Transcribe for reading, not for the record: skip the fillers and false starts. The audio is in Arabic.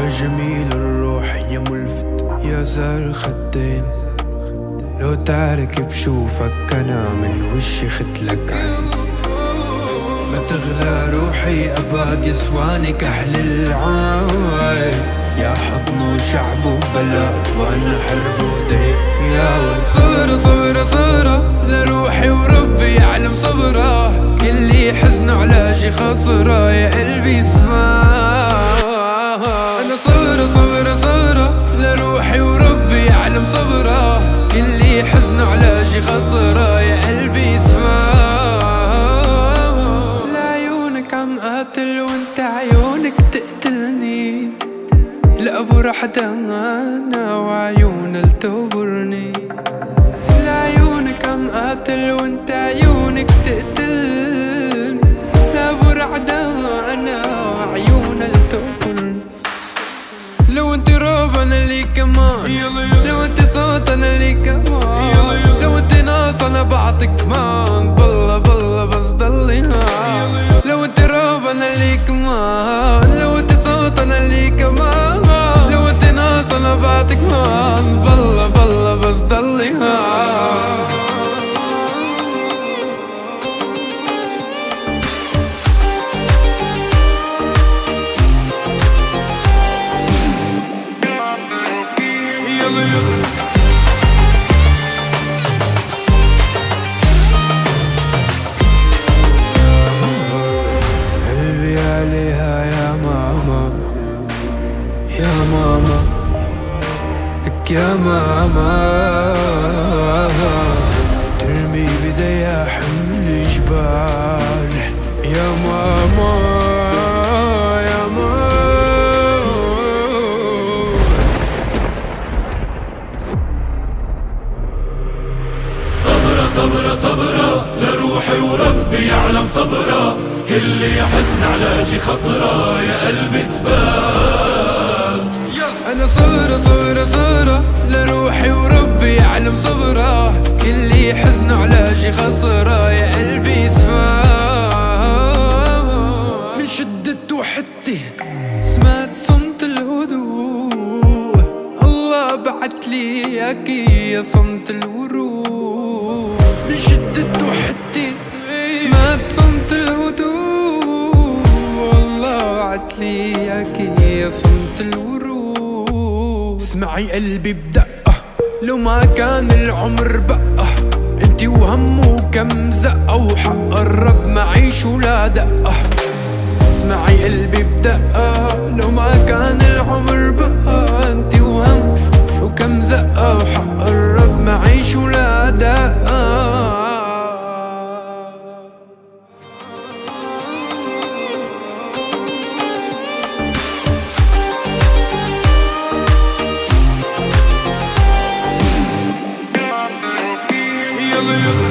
يا جميل الروح يا ملفت يا زار الخدين، لو تعرك بشوفك أنا من وشي ختلك عين. ما تغلى روحي أباد يسواني كحل العاي، يا حضن وشعب وبلد وأنا حرب ودين. يا صبرة صبرة صبرة لروحي وربي يعلم صبرة، كل حزن علاجي خسرة يا قلبي اسمع. أنا صبرة صبرة صبرة لروحي وربي يعلم صبرة، كل حزن علاجي خسرة يا قلبي اسمع. لعيونك عم قاتل وانت عيونك تقتلني، لأبو رح دانا وعيونها لتبرني. لعيونك عم قاتل وانت عيونك تقتلني، لأبو رح دانا وعيونها لتبرني. لو انت راب انا لي كمان، لو انت صوت انا لي كمان، لو انت ناس انا بعطيك كمان، بالله بالله بس ضلي هان. لو انت راب انا لي كمان، لو انت صوت انا لي كمان، لو انت ناس انا بعطيك كمان، بالله بالله بس ضلي هان. قلبي عليها يا ماما يا ماما لك يا ماما، ترمي بديها حمل جبال يا ماما يا ماما. صبرة صبرة صبرة لروحي وربي يعلم صبرة، كل حزن علاجي خسرة يا قلبي اثبات. أنا صبرة صبرة صبرة لروحي وربي يعلم صبرة، كل حزن علاجي خسرة يا قلبي اسمع. من شدة وحدتي سمعت صمت الهدوء، الله بعتلي اياكي يا صمت الورود. من شدة وحدتي سمعت صمت الهدوء، الله بعتلي اياكي يا صمت الورود. اسمعي قلبي بدقة لو ما كان العمر بقى، انتي وهم وكم زقة وحق الرب معيش ولا دقة. اسمعي قلبي بدقة لو ما كان العمر بقى، انتي وهم وكم زقة وحق الرب معيش ولا دقة. يلا يلا